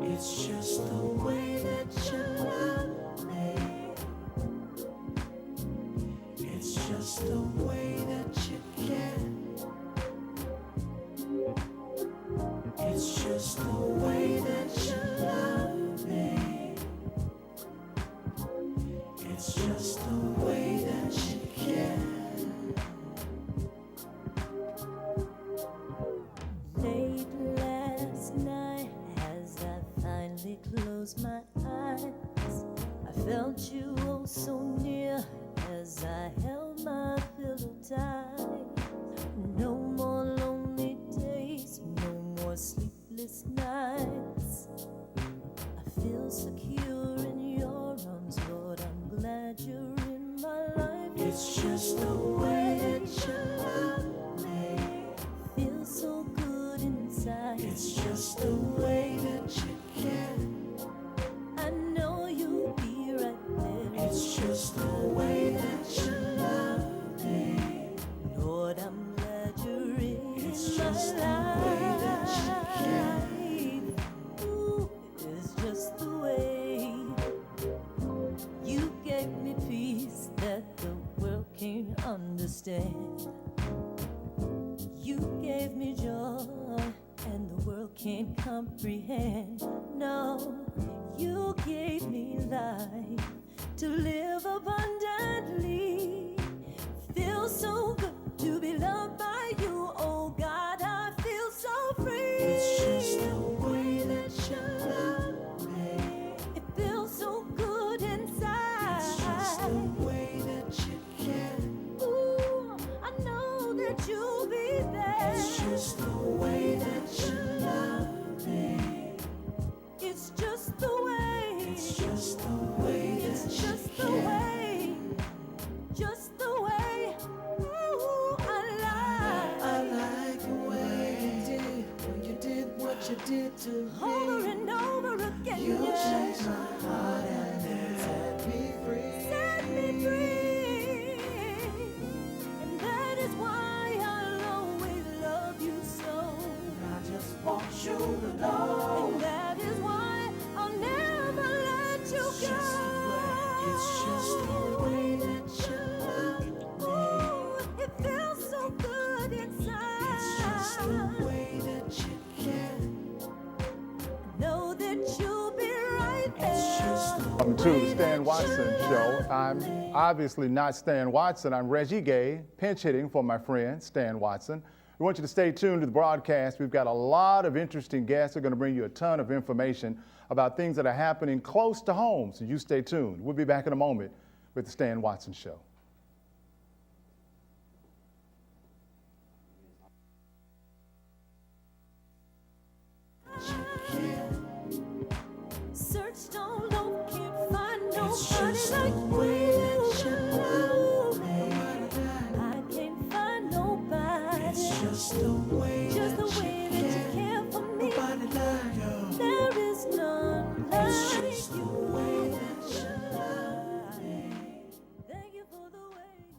It's just the way that you love me. It's just the way that you care. It's just the way that you love me. It's just the way that you care. Late last night, as I finally closed my eyes, I felt you oh so near as I held my pillow tight. No more lonely days, no more sleepless nights. I feel secure in your arms, Lord, I'm glad you're in my life. It's just the way that you love me. Feels so good inside. It's just the way that you care. I know you'll be right there. It's just the way that you love me. Lord, I'm glad you're in It's my just the life. way that you care. Ooh, it's just the way you gave me peace that the world can't understand. You gave me joy and the world can't comprehend. No, you gave me life to live abundantly. Feels so good to be loved by you, oh God, I feel so free. It's just the way that you love me. It feels so good inside. It's just the way that you care. Ooh, I know that you'll be there. It's just the way that you love me. It's just the way. It's just the way It's that just you the care. way. Just the way. Ooh, I like the way you did when you did what you did to me. over and over again. You yeah. changed my heart and set me free. Set me free. And that is why I'll always love you so. I just want you to know. And that is why I'll never let you It's go. just the way. It's just the way that you love me. Ooh, it feels so good inside. It's just the way that you care. Know that you'll be right there. It's just the Welcome to the Stan Watson Show. I'm obviously not Stan Watson. I'm Reggie Gay, pinch hitting for my friend Stan Watson. We want you to stay tuned to the broadcast. We've got a lot of interesting guests. We're going to bring you a ton of information about things that are happening close to home, so you stay tuned. We'll be back in a moment with the Stan Watson Show. Searched all over, can't find It's nobody just like the way that you love you. me. I can't find nobody. It's just the way Just the that way you that you care. care for me. Nobody like you. There is none It's like just the you. way that you love me. Thank you for the way you.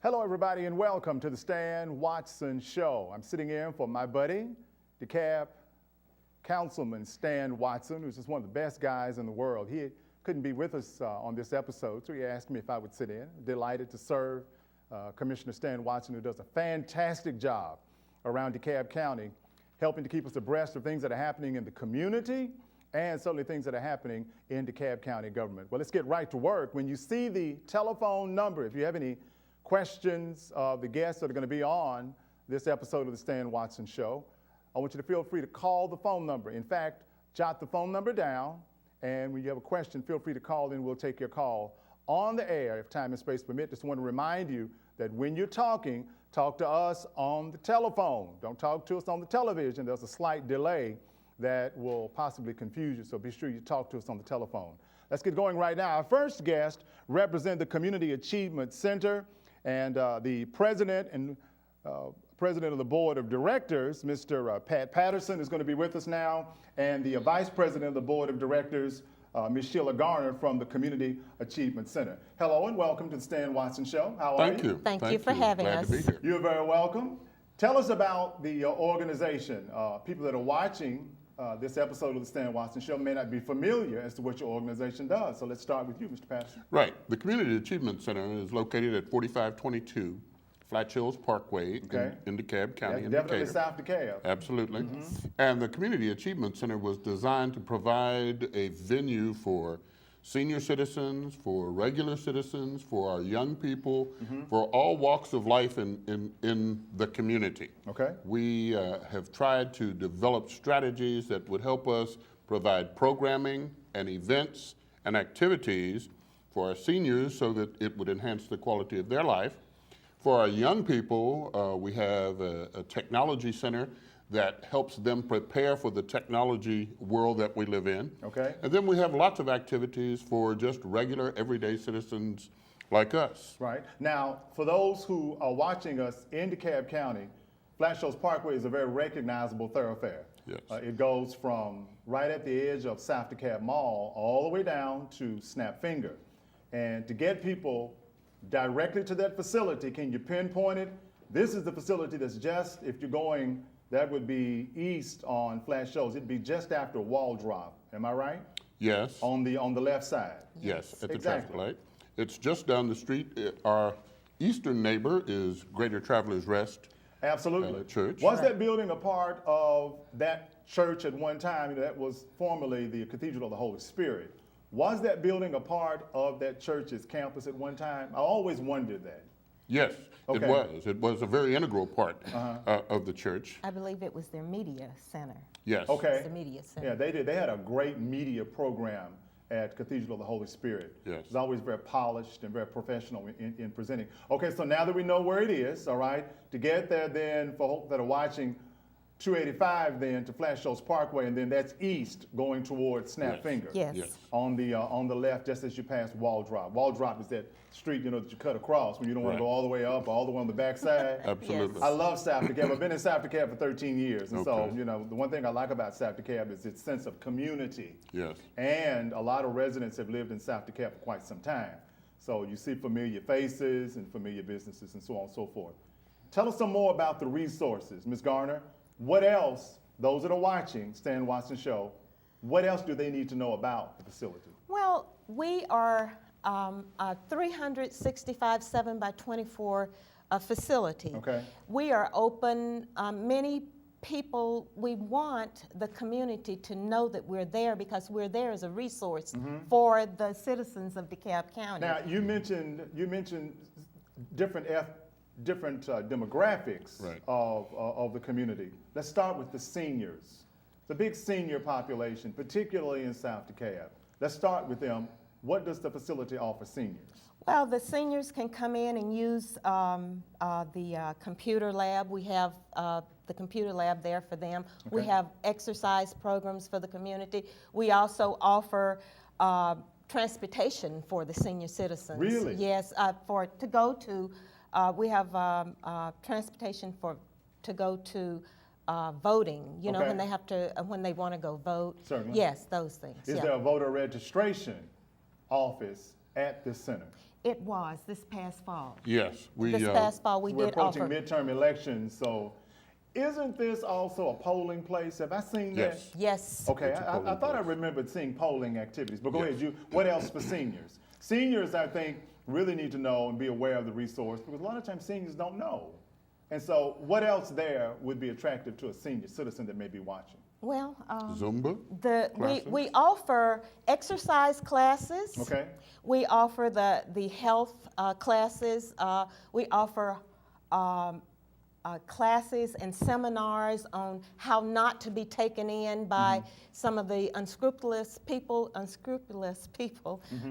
Hello, everybody, and welcome to the Stan Watson Show. I'm sitting in for my buddy, DeKalb Councilman Stan Watson, who's just one of the best guys in the world. He couldn't be with us on this episode, so he asked me if I would sit in. Delighted to serve Commissioner Stan Watson, who does a fantastic job around DeKalb County, helping to keep us abreast of things that are happening in the community and certainly things that are happening in DeKalb County government. Well, let's get right to work. When you see the telephone number, if you have any questions of the guests that are going to be on this episode of the Stan Watson Show, I want you to feel free to call the phone number. In fact, jot the phone number down, and when you have a question, feel free to call in. We'll take your call on the air if time and space permit. Just want to remind you that when you're talking, talk to us on the telephone. Don't talk to us on the television. There's a slight delay that will possibly confuse you, so be sure you talk to us on the telephone. Let's get going right now. Our first guest represents the Community Achievement Center, and the president of the board of directors, Mr. Pat Patterson, is going to be with us now, and the vice president of the board of directors, Ms. Sheila Garner from the Community Achievement Center. Hello and welcome to the Stan Watson Show. How are you? Thank you. Thank you for having Glad us. to be here. You're very welcome. Tell us about the organization. People that are watching this episode of the Stan Watson Show may not be familiar as to what your organization does. So let's start with you, Mr. Patterson. Right. The Community Achievement Center is located at 4522 Flat Hills Parkway in DeKalb County. That's definitely South DeKalb. Absolutely. And the Community Achievement Center was designed to provide a venue for senior citizens, for regular citizens, for our young people, for all walks of life in the community. Okay. We have tried to develop strategies that would help us provide programming and events and activities for our seniors so that it would enhance the quality of their life. For our young people, we have a technology center that helps them prepare for the technology world that we live in. Okay. And then we have lots of activities for just regular, everyday citizens like us. Right. Now, for those who are watching us in DeKalb County, Flat Hills Parkway is a very recognizable thoroughfare. Yes. It goes from right at the edge of South DeKalb Mall all the way down to Snap Finger. And to get people directly to that facility, can you pinpoint it? This is the facility that's just, if you're going, that would be east on Flat Hills. It'd be just after Wall Drop. Am I right? Yes. On the left side. Yes, at the Exactly. traffic light. It's just down the street. Our eastern neighbor is Greater Travelers Rest. Absolutely. Church. Was that building a part of that church at one time? That was formerly the Cathedral of the Holy Spirit. Was that building a part of that church's campus at one time? I always wondered that. Yes, Okay. it was. It was a very integral part of the church. I believe it was their media center. Yes. Okay. It's the media center. Yeah, they did. They had a great media program at Cathedral of the Holy Spirit. Yes. It was always very polished and very professional in presenting. Okay, so now that we know where it is, all right, to get there then, for folks that are watching, 285 then to Flat Hills Parkway, and then that's east going towards Snap Yes. Finger. Yes. Yes. On the left, just as you pass Wall Drop. Wall Drop is that street, that you cut across when you don't want to Right. go all the way up or all the way on the back side. Absolutely. I love South DeKalb. I've been in South DeKalb for 13 years. And so, Okay. the one thing I like about South DeKalb is its sense of community. Yes. And a lot of residents have lived in South DeKalb for quite some time. So you see familiar faces and familiar businesses and so on and so forth. Tell us some more about the resources. Ms. Garner, what else, those that are watching Stan Watson Show, what else do they need to know about the facility? Well, we are a 365 7 by 24 facility. Okay. We are open. Many people, we want the community to know that we're there because we're there as a resource for the citizens of DeKalb County. Now, you mentioned different demographics Right. of the community. Let's start with the seniors. The big senior population, particularly in South DeKalb. Let's start with them. What does the facility offer seniors? Well, the seniors can come in and use the computer lab. We have the computer lab there for them. We Okay. have exercise programs for the community. We also offer transportation for the senior citizens. Really? Yes, to go to. We have transportation to go to voting. You know, Okay. when they have to, when they want to go vote. Certainly. Yes, those things. Is yeah. there a voter registration office at this center? It was this past fall. Yes. This past fall, we We're did approaching offer. midterm elections, so isn't this also a polling place? Have I seen that? Yes. Yes. Okay, It's a I polling thought I place. remembered seeing polling activities, but go Yes. ahead. What else for seniors? Seniors, I think, really need to know and be aware of the resource because a lot of times seniors don't know. And so what else there would be attractive to a senior citizen that may be watching? Well, Zumba. we offer exercise classes. Okay. We offer the health classes. We offer classes and seminars on how not to be taken in by some of the unscrupulous people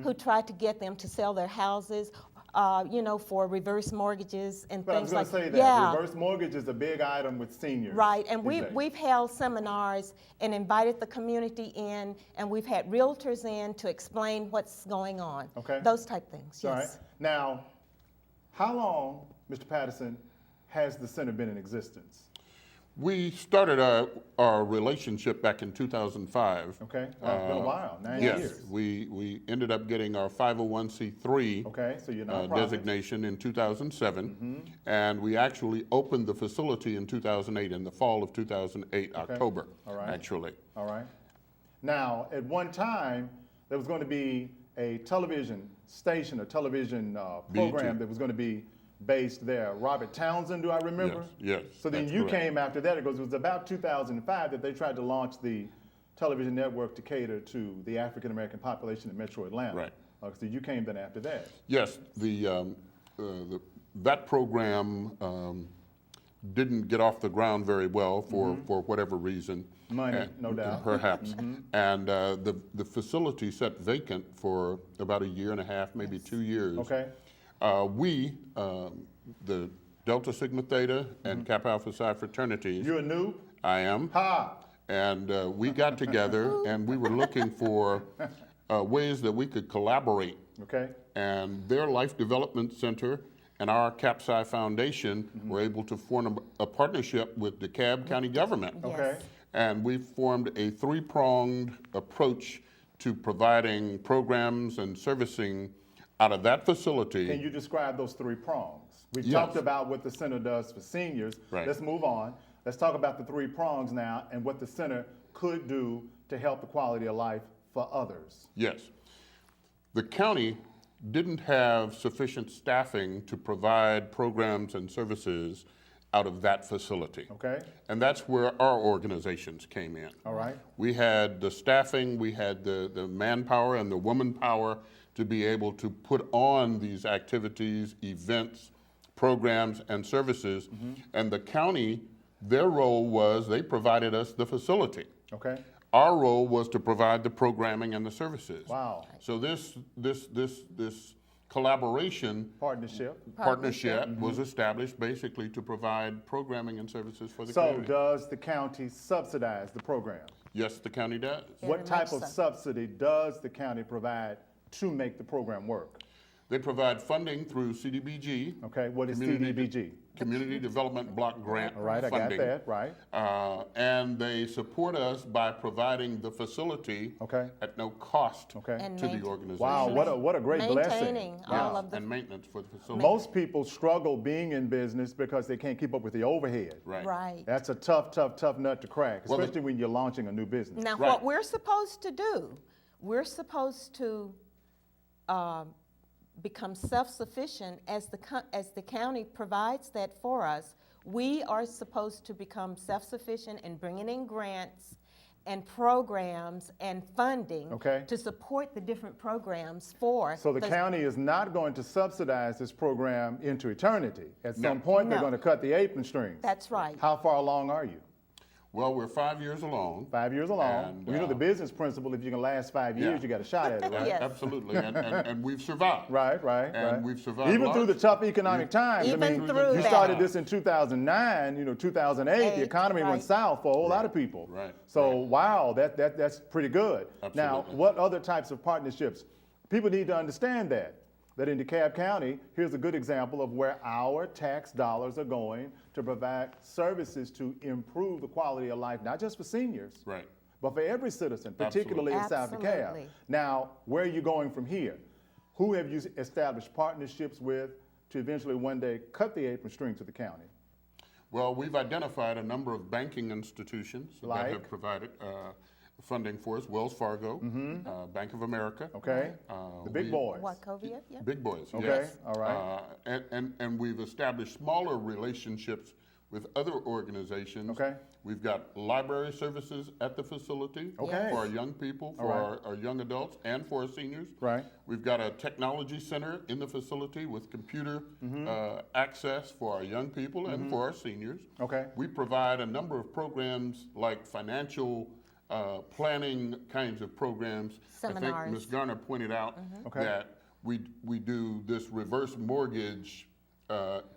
who try to get them to sell their houses. For reverse mortgages and But I things was going like to say that yeah. reverse mortgage is a big item with seniors. Right, and these days. we've held seminars and invited the community in, and we've had realtors in to explain what's going on. Okay. Those type things, yes. All right. Now, how long, Mr. Patterson, has the center been in existence? We started our relationship back in 2005. Okay, well, it's been a while, 9 Yes, years. we ended up getting our 501c3 Okay, so you're not designation in 2007, and we actually opened the facility in 2008, in the fall of 2008, October, All right. actually. All right. Now, at one time, there was going to be a television station, a television program that was going to be based there. Robert Townsend, do I remember? Yes, So then that's you correct. came after that. It was about 2005 that they tried to launch the television network to cater to the African American population in Metro Atlanta. Right. So you came then after that. Yes, that program didn't get off the ground very well for whatever reason. Money, no doubt. Perhaps. And the facility sat vacant for about a year and a half, maybe 2 years. Okay. The Delta Sigma Theta and Kappa Alpha Psi fraternities. You a noob? I am. Ha! And we got together and we were looking for ways that we could collaborate. Okay. And their Life Development Center and our Psi Foundation were able to form a partnership with DeKalb County government. Okay. And we formed a three-pronged approach to providing programs and servicing out of that facility. Can you describe those three prongs? We've Yes. talked about what the center does for seniors. Right. Let's move on. Let's talk about the three prongs now and what the center could do to help the quality of life for others. Yes. The county didn't have sufficient staffing to provide programs and services out of that facility. Okay. And that's where our organizations came in. All right. We had the staffing, we had the manpower and the woman power to be able to put on these activities, events, programs, and services. And the county, their role was they provided us the facility. Okay. Our role was to provide the programming and the services. Wow. So this collaboration Partnership. was established basically to provide programming and services for the So community. does the county subsidize the program? Yes, the county does. What type of so. subsidy does the county provide to make the program work? They provide funding through CDBG. Okay, what is Community CDBG? Community Development Block Grant All right, I got funding. that, right. And they support us by providing the facility Okay. at no cost Okay. And to the maintain- organization. Wow, what a great blessing. Maintaining all of the And maintenance for the facility. Most people struggle being in business because they can't keep up with the overhead. right. That's a tough nut to crack, Well, especially when you're launching a new business. Now, Right. what we're supposed to do, we're supposed to become self-sufficient as the county provides that for us. We are supposed to become self-sufficient in bringing in grants and programs and funding Okay. to support the different programs for. So the county is not going to subsidize this program into eternity. At some point, they're No. going to cut the apron strings. That's right. How far along are you? Well, we're 5 years along. 5 years along. And, Well, you know the business principle, if you can last 5 years, Yeah. you got a shot at it, right? Yes. Absolutely, and we've survived. Right. And we've survived Even through the lots. tough economic times. Even through you that. started this in 2009, 2008, the economy went right. south for a whole lot of people. Right, So, wow, that's pretty good. Now, Absolutely. what other types of partnerships? People need to understand that in DeKalb County, here's a good example of where our tax dollars are going to provide services to improve the quality of life, not just for seniors, Right. but for every citizen, particularly in South DeKalb. Absolutely. Now, where are you going from here? Who have you established partnerships with to eventually one day cut the apron string to the county? Well, we've identified a number of banking institutions Like? that have provided funding for us. Wells Fargo, Bank of America. Okay? The big boys. Wachovia, yeah. Big boys, Okay, yes. all right. And we've established smaller relationships with other organizations. Okay. We've got library services at the facility Okay. for our young people, for All right. our young adults, and for our seniors. Right. We've got a technology center in the facility with computer access for our young people and for our seniors. Okay. We provide a number of programs like financial planning kinds of programs. I think Seminars. Ms. Garner pointed out Okay. that we do this reverse mortgage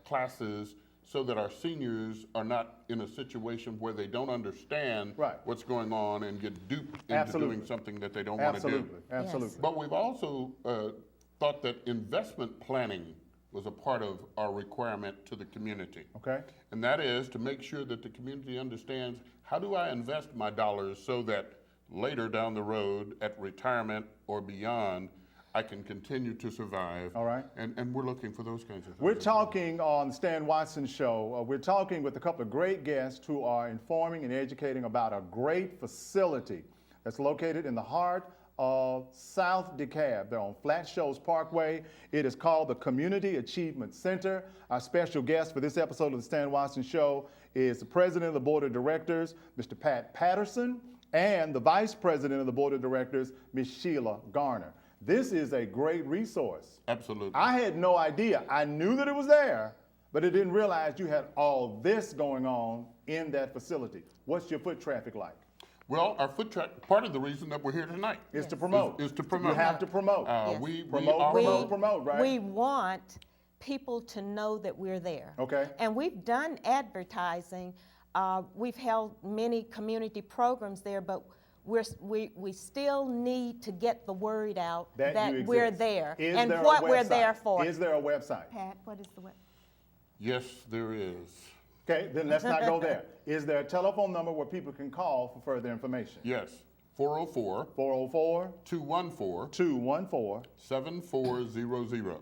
classes so that our seniors are not in a situation where they don't understand Right. what's going on and get duped into Absolutely. doing something that they don't want to do. Absolutely, absolutely. But we've also thought that investment planning was a part of our requirement to the community. Okay. And that is to make sure that the community understands, how do I invest my dollars so that later down the road at retirement or beyond, I can continue to survive. All right. And we're looking for those kinds of things. We're talking on the Stan Watson Show. We're talking with a couple of great guests who are informing and educating about a great facility that's located in the heart of South DeKalb. They're on Flat Shoals Parkway. It is called the Community Achievement Center. Our special guest for this episode of the Stan Watson Show is the President of the Board of Directors, Mr. Pat Patterson, and the Vice President of the Board of Directors, Ms. Sheila Garner. This is a great resource. Absolutely. I had no idea. I knew that it was there, but I didn't realize you had all this going on in that facility. What's your foot traffic like? Well, our foot traffic, part of the reason that we're here tonight Is to promote. is to promote. You have to promote. Yes. We Promote, right? We want people to know that we're there. Okay. And we've done advertising. We've held many community programs there, but we still need to get the word out that you we're exist. there Is and there a what we're website? there for. Is there a website? Pat, what is the web? Yes, there is. Okay, then let's not go there. Is there a telephone number where people can call for further information? Yes, 404 404 214 214. 7400.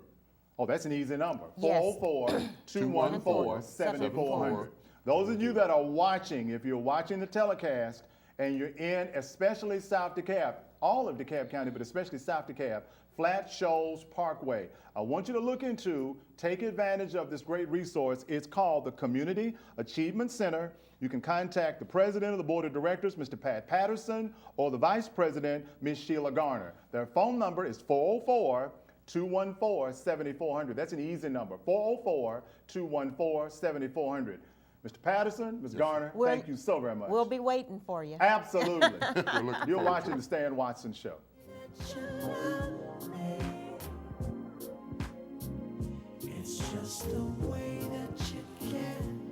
Oh, that's an easy number. Yes. 404-214-7400. Those of you that are watching, if you're watching the telecast and you're in especially South DeKalb, all of DeKalb County, but especially South DeKalb, Flat Shoals Parkway. I want you to look into, take advantage of this great resource. It's called the Community Achievement Center. You can contact the President of the Board of Directors, Mr. Pat Patterson, or the Vice President, Ms. Sheila Garner. Their phone number is 404-214-7400. That's an easy number, 404-214-7400. Mr. Patterson, Ms. Garner, thank you so very much. We'll be waiting for you. Absolutely. We're looking You're forward watching to the Stan Watson Show. It's just the way that you can.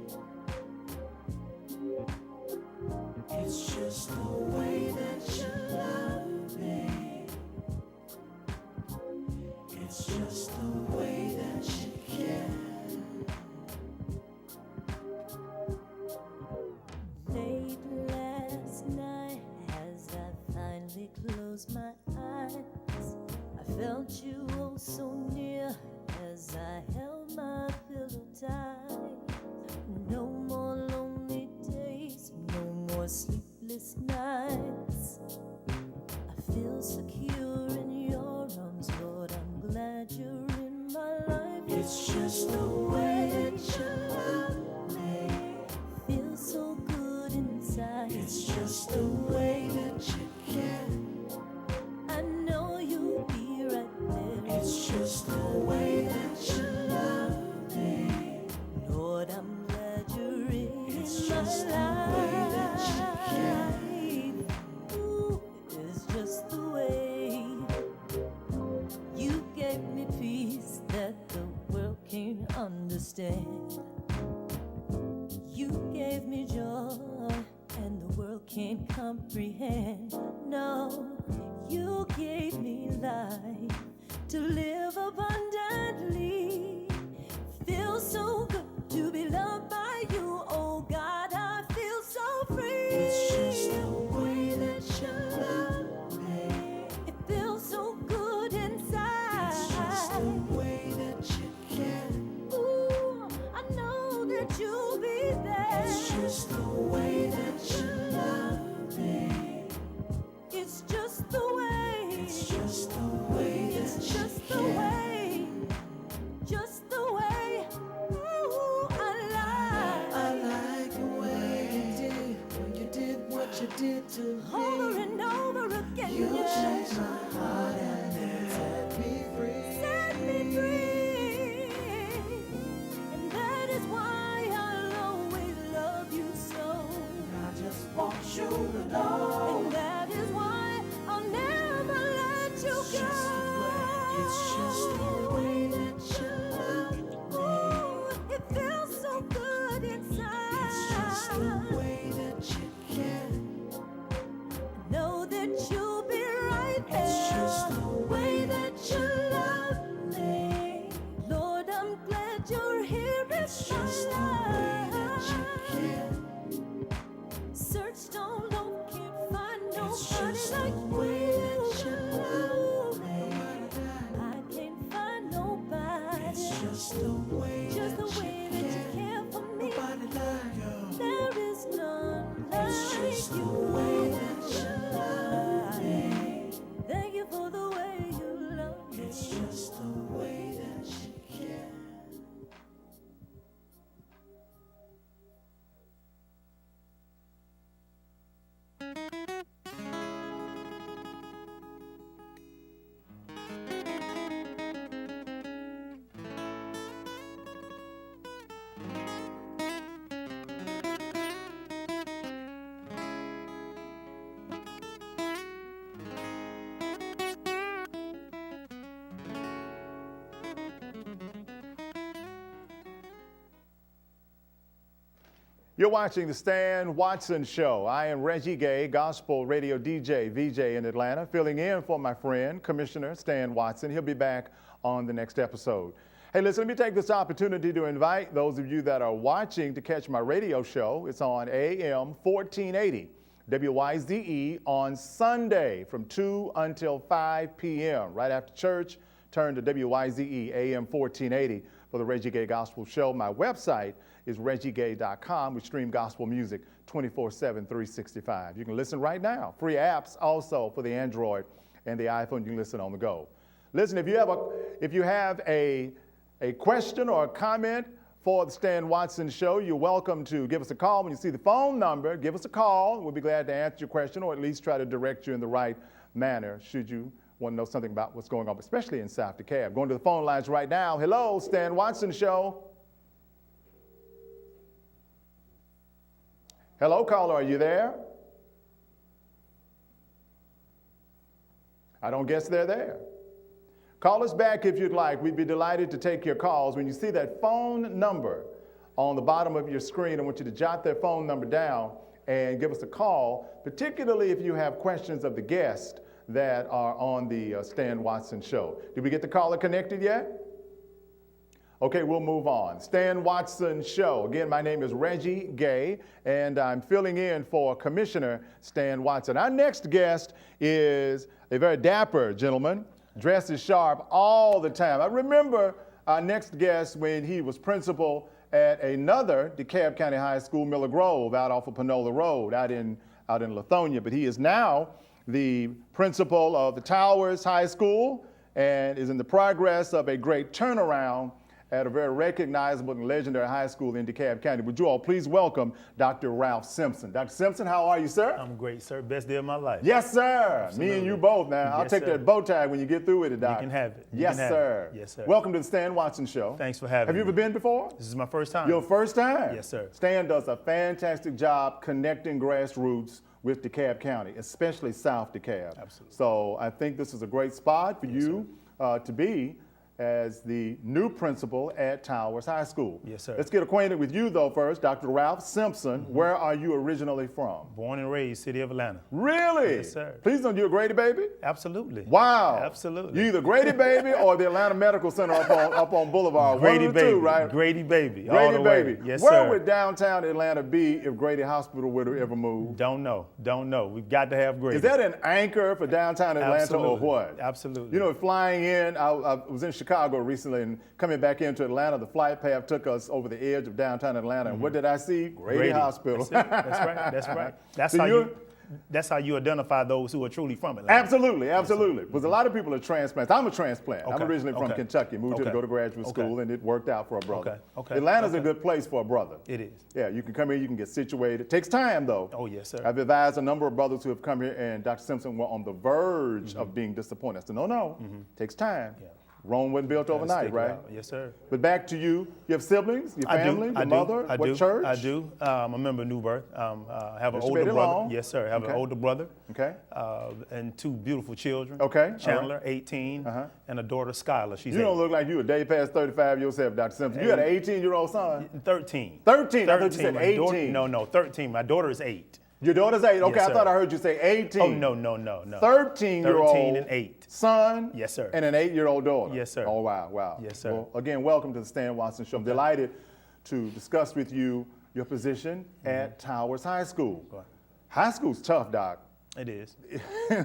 It's just the way that you love me. It's just the way that you can. Late last night, as I finally closed my eyes, I felt you oh so near as I held my pillow tight. No more lonely days, no more sleepless nights. I feel secure in your arms, Lord. I'm glad you're in my life. It's just the way that you love me. Feels so good inside. It's just the way that you can. I know you'll be right there. It's just the way that you love me. Lord, I'm glad you're in It's my just the life. way that you can. Ooh, it's just the way you gave me peace that the world can't understand. You gave me joy and the world can't comprehend. No, you gave me life to live abundantly. Feels so good to be loved by you, oh God, I feel so free. It's just the way that you love me. It feels so good inside. It's just the way that you can. Ooh, I know that you'll be there. It's just the way that you love me. It's just the way. It's just the way that It's you just the can. way. Just the way. Ooh, I like the way you did what you did to me. over and over again. You yeah. changed my heart and it set me free. Set me free. And that is why I'll always love you so. I just want you to know. And that is why I'll never let you It's go. just the way. It's just the way that you love me. Ooh, it feels so good inside. It's just the way that you can. Know that you'll be right there. It's just the way that you love me. Lord, I'm just the way Just the that way you that you care. care for me. Nobody like you. There is none It's like just the you. way that you love me. Thank you for the way you love me. It's just the way that you care. You're watching The Stan Watson Show. I am Reggie Gay, gospel radio DJ, VJ in Atlanta, filling in for my friend, Commissioner Stan Watson. He'll be back on the next episode. Hey, listen, let me take this opportunity to invite those of you that are watching to catch my radio show. It's on AM 1480, WYZE, on Sunday from 2 until 5 p.m. Right after church, turn to WYZE, AM 1480 for the Reggie Gay Gospel Show. My website is reggiegay.com. We stream gospel music 24/7, 365. You can listen right now. Free apps also for the Android and the iPhone. You can listen on the go. Listen, if you have a question or a comment for the Stan Watson Show, you're welcome to give us a call. When you see the phone number, give us a call. We'll be glad to answer your question or at least try to direct you in the right manner should you want to know something about what's going on, especially in South DeKalb. Going to the phone lines right now. Hello, Stan Watson Show. Hello, caller, are you there? I don't guess they're there. Call us back if you'd like. We'd be delighted to take your calls. When you see that phone number on the bottom of your screen, I want you to jot that phone number down and give us a call, particularly if you have questions of the guests that are on the Stan Watson Show. Did we get the caller connected yet? Okay, we'll move on. Stan Watson Show. Again, my name is Reggie Gay, and I'm filling in for Commissioner Stan Watson. Our next guest is a very dapper gentleman, dresses sharp all the time. I remember our next guest when he was principal at another DeKalb County High School, Miller Grove, out off of Panola Road, out in Lithonia. But he is now the principal of the Towers High School and is in the progress of a great turnaround at a very recognizable and legendary high school in DeKalb County. Would you all please welcome Dr. Ralph Simpson. Dr. Simpson, how are you, sir? I'm great, sir. Best day of my life. Yes, sir. Absolutely. Me and you both now. I'll Yes, take sir. that bow tie when you get through with it, Doc. You can have it. You Yes, can have sir. it. Yes, sir. Welcome to the Stan Watson Show. Thanks for having Have you me. ever been before? This is my first time. Your first time? Yes, sir. Stan does a fantastic job connecting grassroots with DeKalb County, especially South DeKalb. Absolutely. So I think this is a great spot for you to be as the new principal at Towers High School. Yes, sir. Let's get acquainted with you, though, first. Dr. Ralph Simpson, where are you originally from? Born and raised, city of Atlanta. Really? Yes, sir. Please don't you a Grady baby? Absolutely. Wow. Absolutely. You either Grady baby or the Atlanta Medical Center up on Boulevard. Grady One of the baby. two, right? Grady baby. all Grady the way. baby. Yes, Where sir. would downtown Atlanta be if Grady Hospital would have ever moved? Don't know. Don't know. We've got to have Grady. Is that an anchor for downtown Atlanta Absolutely. or what? Absolutely. You know, flying in, I was in Chicago recently and coming back into Atlanta, the flight path took us over the edge of downtown Atlanta. And what did I see? Grady Hospital. That's it. That's right. That's right. That's how you identify those who are truly from Atlanta. Absolutely, absolutely. Because a lot of people are transplants. I'm a transplant. I'm Okay, originally from okay. Kentucky, moved here to Okay, go to graduate okay. school, and it worked out for a brother. Okay, okay, Atlanta's a okay. good place for a brother. It is. Yeah, you can come here, you can get situated. Takes time, though. Oh, yes, sir. I've advised a number of brothers who have come here, and Dr. Simpson were on the verge of being disappointed. I said, no, takes time. Yeah. Rome wasn't built Gotta overnight, stick it right? out. Yes, sir. But back to you. You have siblings, your family, your mother, I what do. church? I do. I'm a member of New Birth. I have an Mr. older Betty brother. Long. Yes, sir. I have Okay. an older brother. Okay. And two beautiful children. Okay, all Chandler, right. 18, Uh-huh. and a daughter, Skylar. She's You don't 8. look like you a day past 35 yourself, Dr. Simpson. You had an 18-year-old son. 13. 13. I thought you said My 18. daughter, no, 13. My daughter is 8. Your daughter's 8. Okay, Yes, I thought sir. I heard you say 18. Oh, no. 13-year-old 13 and 8. son. Yes, sir. And an 8-year-old daughter. Yes, sir. Oh, wow. Yes, sir. Well, again, welcome to the Stan Watson Show. I'm delighted to discuss with you your position at Towers High School. Go ahead. High school's tough, Doc. It is.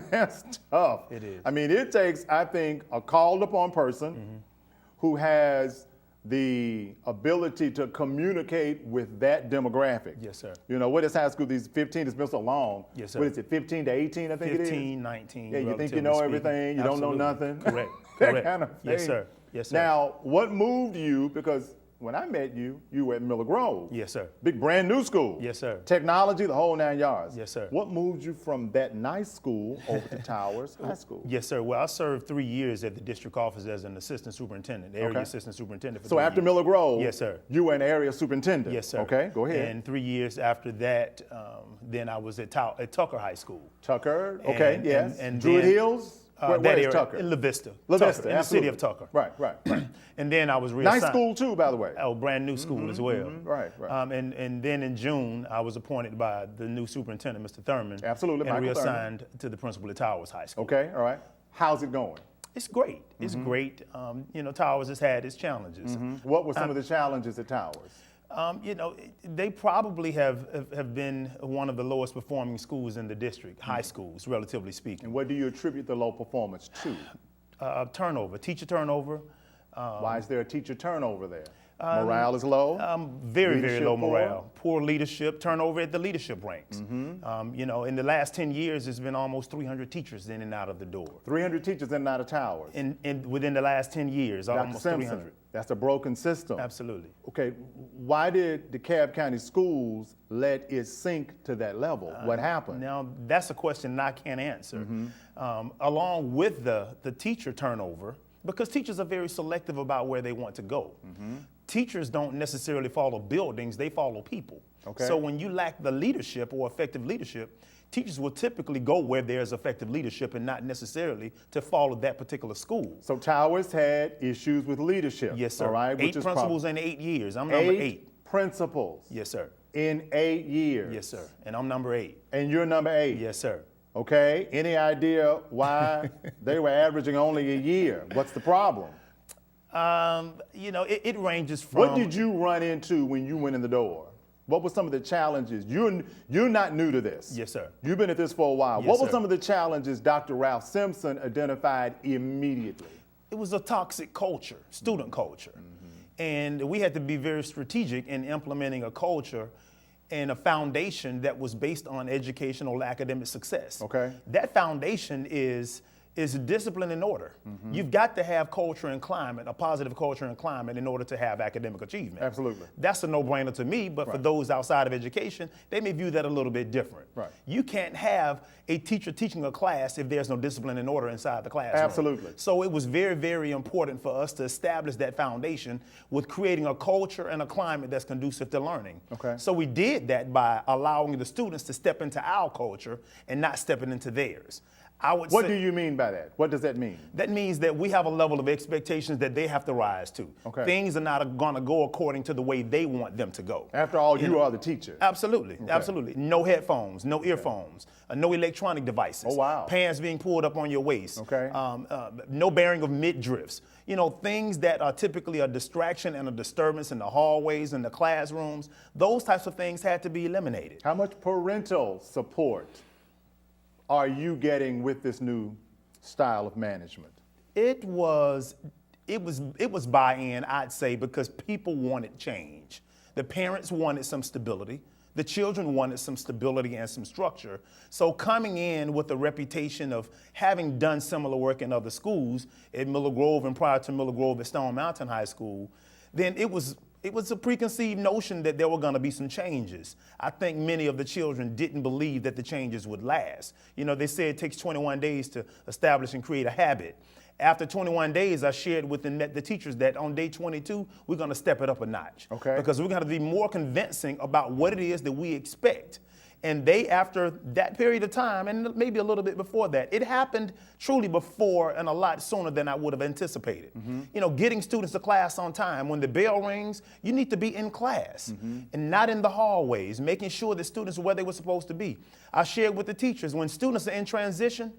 That's tough. It is. I mean, it takes, I think, a called upon person who has the ability to communicate with that demographic. Yes, sir. You know, what is high school? These 15 has been so long. Yes, sir. What is it, 15 to 18, I think it is? 15, 19. Yeah, you think you relatively know speaking. everything, you don't know Absolutely. nothing. Correct. That Correct. kind of Yes, thing. sir. Yes, sir. Now, what moved you, because when I met you, you were at Miller Grove. Yes, sir. Big brand new school. Yes, sir. Technology, the whole 9 yards. Yes, sir. What moved you from that nice school over to Towers High School? Yes, sir. Well, I served 3 years at the district office as an assistant superintendent, area Okay. assistant superintendent. For So 3 after years. Miller Grove, Yes, sir. you were an area superintendent. Yes, sir. Okay, go ahead. And 3 years after that, then I was at Tucker High School. Tucker, okay, And- yes. and Druid then, Hills? Where that is area, Tucker? in La Vista. La Tucker, Vista, in the city of absolutely. Tucker. Right. And then I was reassigned. Nice school too, by the way. Oh, brand new school as well. Right. And then in June, I was appointed by the new superintendent, Mr. Thurman. Absolutely, and Michael Thurman. reassigned to the principal at Towers High School. Okay, all right. How's it going? It's great. It's great. You know, Towers has had its challenges. What were some of the challenges at Towers? You know, they probably have been one of the lowest performing schools in the district, high schools, relatively speaking. And what do you attribute the low performance to? Turnover, teacher turnover. Why is there a teacher turnover there? Morale is low? Very Leadership low poor? morale. Poor leadership, turnover at the leadership ranks. You know, in the last 10 years, there's been almost 300 teachers in and out of the door. 300 teachers in and out of Towers. Within the last 10 years, Dr. almost Simpson, 300. that's a broken system. Absolutely. Okay, why did DeKalb County Schools let it sink to that level? What happened? Now, that's a question I can't answer. Along with the teacher turnover, because teachers are very selective about where they want to go. Teachers don't necessarily follow buildings, they follow people. Okay. So when you lack the leadership or effective leadership, teachers will typically go where there's effective leadership and not necessarily to follow that particular school. So Towers had issues with leadership. Yes, sir. All right, 8 principals in 8 years. I'm number 8. Principals Yes, sir. in 8 years. Yes, sir. And I'm number 8. And you're number 8. Yes, sir. Okay, any idea why they were averaging only a year? What's the problem? You know, it ranges from. What did you run into when you went in the door? What were some of the challenges? You're not new to this. Yes, sir. You've been at this for a while. Yes, What were sir. some of the challenges Dr. Ralph Simpson identified immediately? It was a toxic culture, student culture. And we had to be very strategic in implementing a culture and a foundation that was based on educational academic success. Okay. That foundation is discipline and order. You've got to have culture and climate, a positive culture and climate, in order to have academic achievement. Absolutely. That's a no-brainer to me, but for those outside of education, they may view that a little bit different. Right. You can't have a teacher teaching a class if there's no discipline and order inside the classroom. Absolutely. So it was very, very important for us to establish that foundation with creating a culture and a climate that's conducive to learning. Okay. So we did that by allowing the students to step into our culture and not stepping into theirs. I would What say do you mean by that? What does that mean? that means that we have a level of expectations that they have to rise to. Okay. Things are not going to go according to the way they want them to go. After all, you are the teacher. Absolutely, absolutely. No headphones, no earphones, no electronic devices. Oh, wow. Pants being pulled up on your waist. Okay. No bearing of midriffs. You know, things that are typically a distraction and a disturbance in the hallways and the classrooms, those types of things had to be eliminated. How much parental support are you getting with this new style of management? It was buy-in, I'd say, because people wanted change. The parents wanted some stability. The children wanted some stability and some structure. So coming in with a reputation of having done similar work in other schools at Miller Grove and prior to Miller Grove at Stone Mountain High School, then it was a preconceived notion that there were going to be some changes. I think many of the children didn't believe that the changes would last. You know, they say it takes 21 days to establish and create a habit. After 21 days, I shared with the teachers that on day 22, we're going to step it up a notch. Okay. Because we're going to be more convincing about what it is that we expect. And they, after that period of time, and maybe a little bit before that, it happened truly before and a lot sooner than I would have anticipated. You know, getting students to class on time. When the bell rings, you need to be in class and not in the hallways, making sure that students are where they were supposed to be. I shared with the teachers, when students are in transition,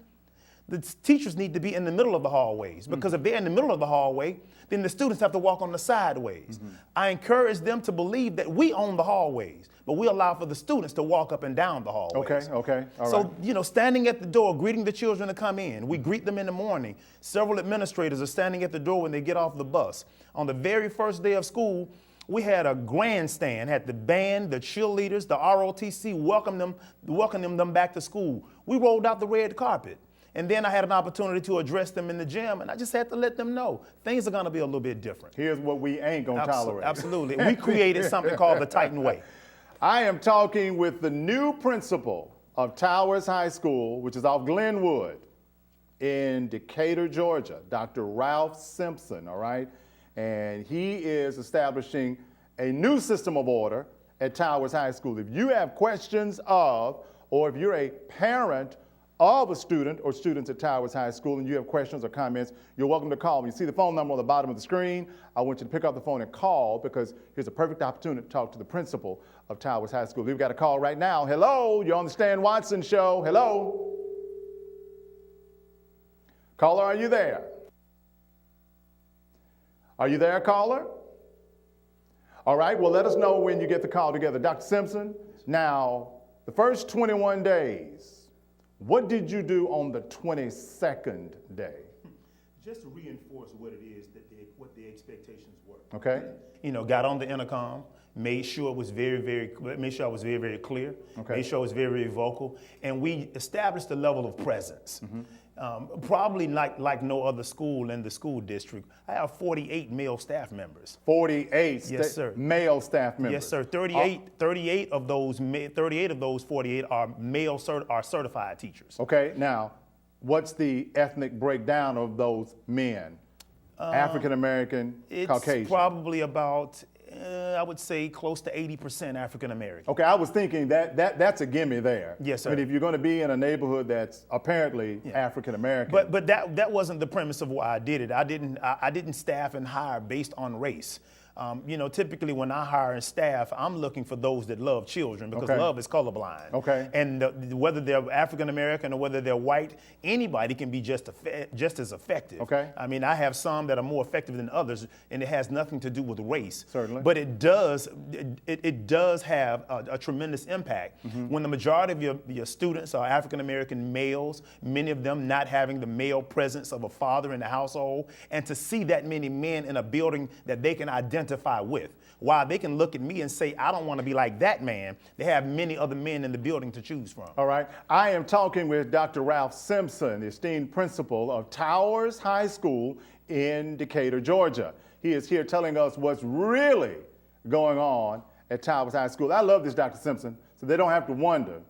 the teachers need to be in the middle of the hallways, because if they're in the middle of the hallway, then the students have to walk on the sideways. I encourage them to believe that we own the hallways, but we allow for the students to walk up and down the hallways. Okay, all So, right. you know, standing at the door, greeting the children to come in. We greet them in the morning. Several administrators are standing at the door when they get off the bus. On the very first day of school, we had a grandstand, had the band, the cheerleaders, the ROTC welcoming them back to school. We rolled out the red carpet. And then I had an opportunity to address them in the gym, and I just had to let them know things are gonna be a little bit different. Here's what we ain't gonna tolerate. Absolutely. We created something called the Titan Way. I am talking with the new principal of Towers High School, which is off Glenwood in Decatur, Georgia, Dr. Ralph Simpson, all right? And he is establishing a new system of order at Towers High School. If you have questions of, or if you're a parent of a student or students at Towers High School and you have questions or comments, you're welcome to call me. You see the phone number on the bottom of the screen. I want you to pick up the phone and call, because here's a perfect opportunity to talk to the principal of Towers High School. We've got a call right now. Hello, you're on the Stan Watson Show. Hello. Caller, are you there? Are you there, caller? All right, well, let us know when you get the call together. Dr. Simpson, now, the first 21 days, what did you do on the 22nd day? Just to reinforce what it is what the expectations were. Okay. You know, got on the intercom, made sure I was very, very clear. Okay. Made sure I was very, very vocal, and we established a level of presence. Probably like no other school in the school district. I have 48 male staff members. 48 Yes, sir. male staff members. Yes, sir. 38 of those 48 are certified teachers. Okay, now, what's the ethnic breakdown of those men? African American, Caucasian? It's probably about, I would say, close to 80% African American. Okay, I was thinking that's a gimme there. Yes, sir. I mean, if you're going to be in a neighborhood that's apparently African American. But that wasn't the premise of why I did it. I didn't staff and hire based on race. You know, typically when I hire and staff, I'm looking for those that love children, because love is colorblind. Okay. And whether they're African American or whether they're white, anybody can be just as effective. Okay. I mean, I have some that are more effective than others, and it has nothing to do with race. Certainly. But it does have a tremendous impact when the majority of your students are African American males, many of them not having the male presence of a father in the household, and to see that many men in a building that they can identify with. While they can look at me and say, I don't want to be like that man, they have many other men in the building to choose from. All right. I am talking with Dr. Ralph Simpson, the esteemed principal of Towers High School in Decatur, Georgia. He is here telling us what's really going on at Towers High School. I love this, Dr. Simpson, so they don't have to wonder.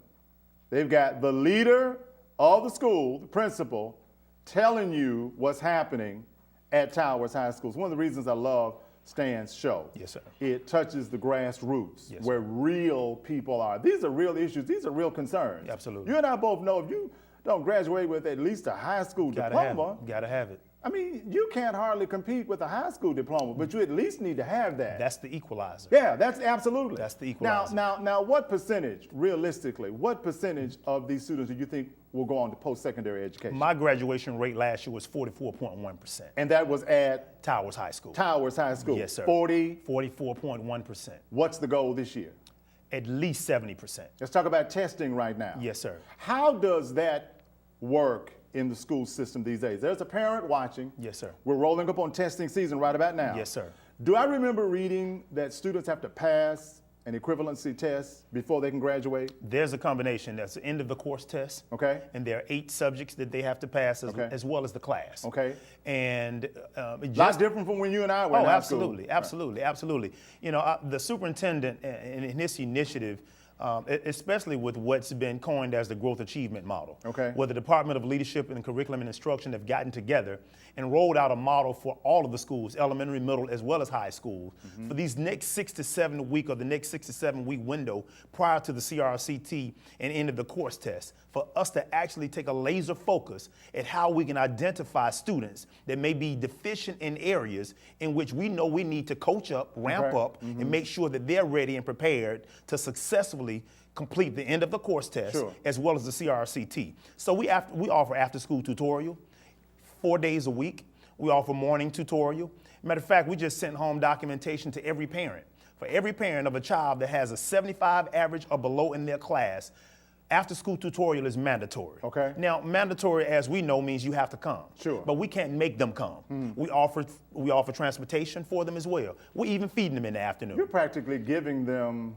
They've got the leader of the school, the principal, telling you what's happening at Towers High School. It's one of the reasons I love Stan's show. Yes, sir. It touches the grassroots, Yes, where real people are. These are real issues. These are real concerns. Absolutely. You and I both know if you don't graduate with at least a high school diploma, Gotta have it. I mean, you can't hardly compete with a high school diploma, but you at least need to have that. That's the equalizer. Yeah, that's absolutely. That's the equalizer. Now, what percentage, realistically, what percentage of these students do you think will go on to post-secondary education? My graduation rate last year was 44.1%. And that was at Towers High School. Towers High School. Yes, sir. 44.1%. What's the goal this year? At least 70%. Let's talk about testing right now. Yes, sir. How does that work in the school system these days? There's a parent watching. Yes, sir. We're rolling up on testing season right about now. Yes, sir. Do I remember reading that students have to pass an equivalency test before they can graduate? There's a combination. That's the end of the course test. Okay. And there are 8 subjects that they have to pass as well as the class. Okay. And Lot different from when you and I were in high school. Absolutely. You know, the superintendent in this initiative, especially with what's been coined as the growth achievement model, Okay. where the Department of Leadership and Curriculum and Instruction have gotten together and rolled out a model for all of the schools, elementary, middle, as well as high schools, for these next 6 to 7 week or the next 6 to 7 week window prior to the CRCT and end of the course test, for us to actually take a laser focus at how we can identify students that may be deficient in areas in which we know we need to coach up, ramp up, and make sure that they're ready and prepared to successfully complete the end of the course test, Sure. as well as the CRCT. So we offer after-school tutorial 4 days a week. We offer morning tutorial. Matter of fact, we just sent home documentation to every parent. For every parent of a child that has a 75 average or below in their class, after-school tutorial is mandatory. Okay. Now, mandatory, as we know, means you have to come. Sure. But we can't make them come. We offer transportation for them as well. We even feeding them in the afternoon. You're practically giving them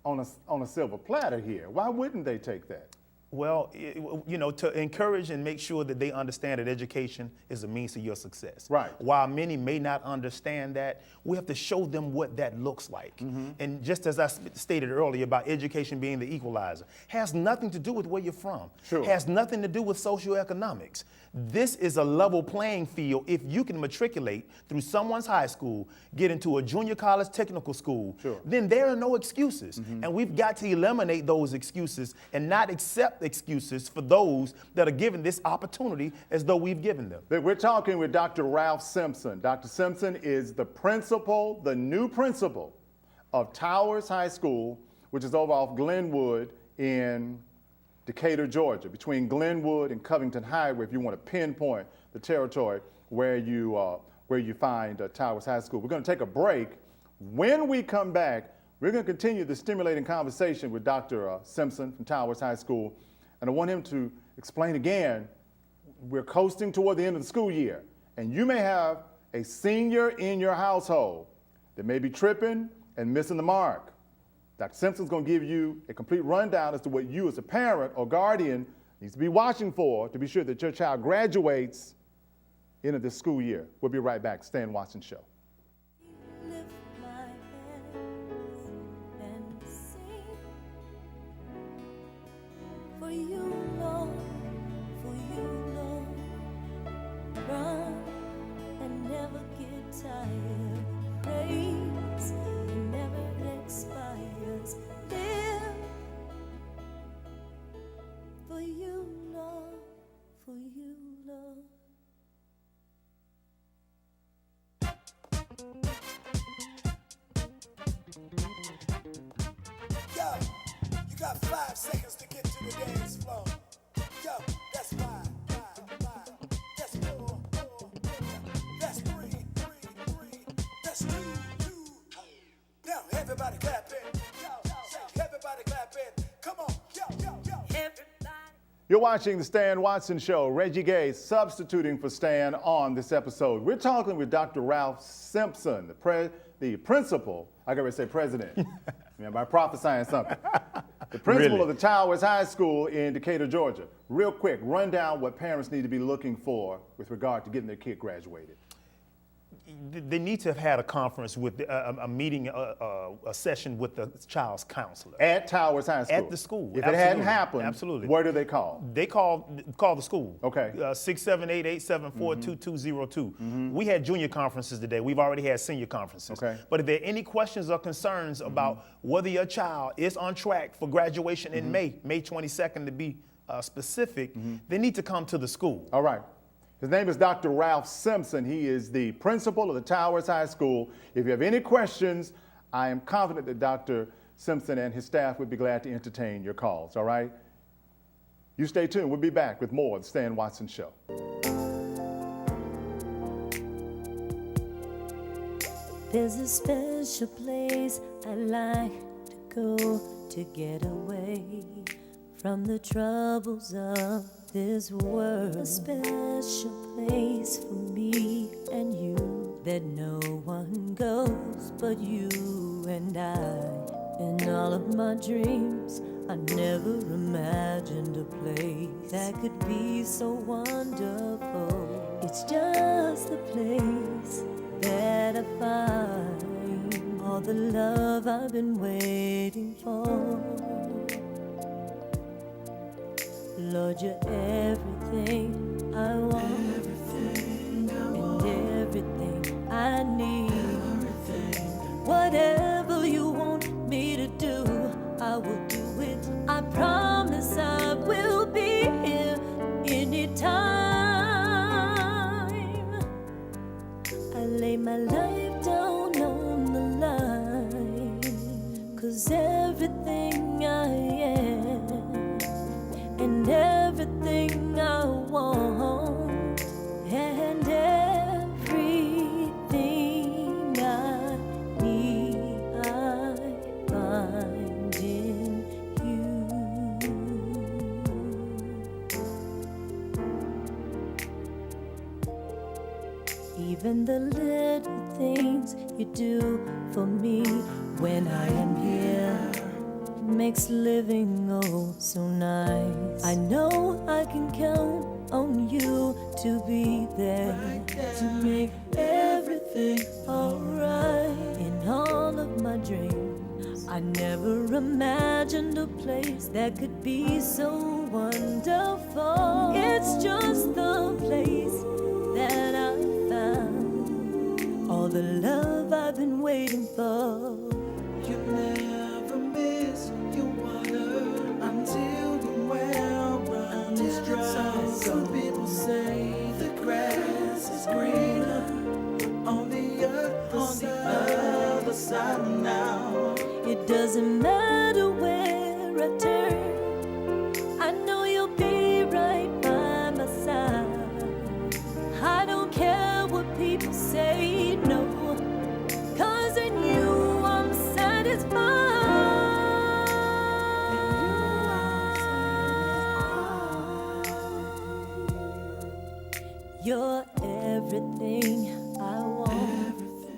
on a silver platter here. Why wouldn't they take that? Well, to encourage and make sure that they understand that education is a means to your success. Right. While many may not understand that, we have to show them what that looks like. And just as I stated earlier about education being the equalizer, has nothing to do with where you're from. Sure. Has nothing to do with socioeconomics. This is a level playing field. If you can matriculate through someone's high school, get into a junior college technical school, Sure. then there are no excuses. And we've got to eliminate those excuses and not accept excuses for those that are given this opportunity as though we've given them. We're talking with Dr. Ralph Simpson. Dr. Simpson is the principal, the new principal of Towers High School, which is over off Glenwood in Decatur, Georgia, between Glenwood and Covington Highway, if you want to pinpoint the territory where you find Towers High School. We're going to take a break. When we come back, we're going to continue the stimulating conversation with Dr. Simpson from Towers High School, and I want him to explain again, we're coasting toward the end of the school year, and you may have a senior in your household that may be tripping and missing the mark. Dr. Simpson's going to give you a complete rundown as to what you as a parent or guardian needs to be watching for to be sure that your child graduates into this school year. We'll be right back. Stay and watch and show. Lift my hands and sing for you, Lord, for you, Lord. Run and never get tired. Praise never expires. Live for you, Lord, for you, Lord. Yo, you got 5 seconds to get to the dance floor. Yo, that's 5, 5, 5. That's 4, 4, 4. That's 3, 3, 3. That's 2, 2. Now everybody clap it. Yo, say everybody clap it. Come on, yo, yo, yo. Everybody. You're watching the Stan Watson Show. Reggie Gay substituting for Stan on this episode. We're talking with Dr. Ralph Simpson, the principal, I gotta say president, by prophesying something. The principal Really? of the Towers High School in Decatur, Georgia. Real quick, run down what parents need to be looking for with regard to getting their kid graduated. They need to have had a conference with a meeting, a session with the child's counselor. At Towers High School? At the school. If it hadn't Absolutely. happened, Absolutely. where do they call? They call the school. Okay. 678-874-2202. We had junior conferences today. We've already had senior conferences. Okay. But if there are any questions or concerns about whether your child is on track for graduation in May 22nd to be specific, they need to come to the school. All right. His name is Dr. Ralph Simpson. He is the principal of the Towers High School. If you have any questions, I am confident that Dr. Simpson and his staff would be glad to entertain your calls, all right? You stay tuned. We'll be back with more of the Stan Watson Show. There's a special place I like to go to get away from the troubles of this world. A special place for me and you that no one goes but you and I. In all of my dreams, I never imagined a place that could be so wonderful. It's just the place that I find all the love I've been waiting for. Lord, you're everything I want, and everything I need. Whatever you want me to do, I will do it. I promise I will be here anytime. I lay my life down on the line, 'cause everything I am and everything I want and everything I need I find in you. Even the little things you do for me when I am here makes living oh so nice. I know I can count on you to be there to make everything alright. In all of my dreams, I never imagined a place that could be so wonderful. It's just the place that I found, all the love I've been waiting for. You never miss your water until the well runs dry. Some people say the grass is greener on the other side now. It doesn't matter where I turn, I know you'll be right by my side. I don't care what people say, no, 'cause in you I'm satisfied. You're everything I want.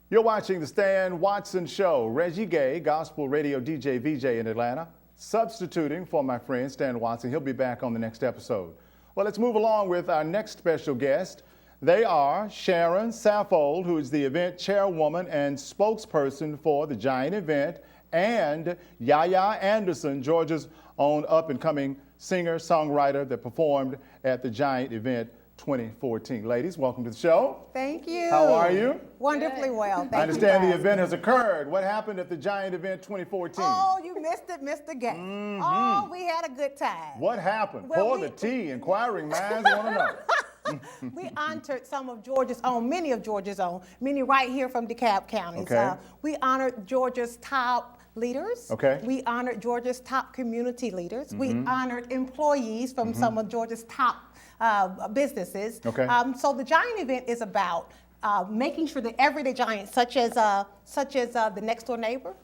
You're watching The Stan Watson Show. Reggie Gay, gospel radio DJ VJ in Atlanta, substituting for my friend Stan Watson. He'll be back on the next episode. Well, let's move along with our next special guest. They are Sharon Saffold, who is the event chairwoman and spokesperson for the Giant event, and YaYa Anderson, Georgia's own up-and-coming singer-songwriter that performed at the Giant event 2014. Ladies, welcome to the show. Thank you. How are you? Wonderfully well. Thank I understand you the event has occurred. What happened at the Giant event 2014? Oh, you missed it, Mr. Gay. Oh, we had a good time. What happened? Well, Pour we- the tea. Inquiring minds want to know. We honored some of Georgia's own, many of Georgia's own, many right here from DeKalb County. Okay. We honored Georgia's top leaders. Okay. We honored Georgia's top community leaders. We honored employees from some of Georgia's top businesses. Okay. So the Giant event is about making sure that everyday giants, such as the next door neighbor,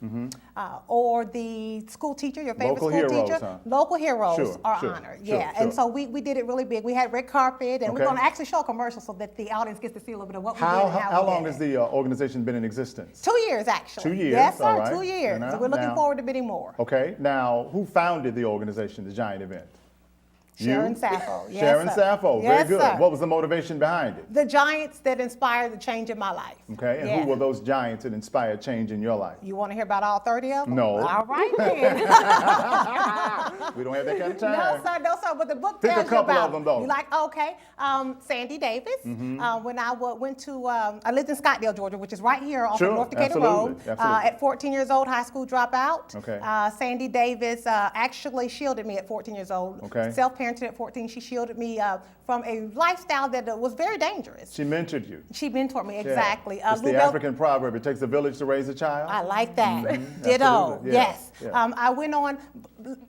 or the school teacher, your favorite Local school heroes, teacher, huh? local heroes Sure, are sure, honored. sure, Yeah, sure. and so we did it really big. We had red carpet, and we're Okay. going to actually show a commercial so that the audience gets to see a little bit of what we did How, and how how we long did has it. the organization been in existence? 2 years, actually. 2 years, Yes, sir, all right. 2 years. And So we're looking now- forward to many more. Okay, now who founded the organization, the Giant event? Sharon You? Saffold. Yes, Sharon sir. Saffold, Yes, very good. sir. What was the motivation behind it? The giants that inspired the change in my life. Okay, and Yeah. who were those giants that inspired change in your life? You want to hear about all 30 of them? No. All right, then. We don't have that kind of time. No, sir, no, sir. But the book Pick a tells you couple about of them, though. You like, okay, Sandy Davis. When I went to, I lived in Scottsdale, Georgia, which is right here off Sure, of North Decatur absolutely, Road. absolutely. At 14 years old, high school dropout. Okay. Sandy Davis actually shielded me at 14 years old. Okay. Self-parented at 14. She shielded me from a lifestyle that was very dangerous. She mentored you. She mentored me, Yeah. exactly. It's the Lou Bel- African proverb, it takes a village to raise a child. I like that. Ditto. Absolutely. Yeah. Yes. Yeah. I went on.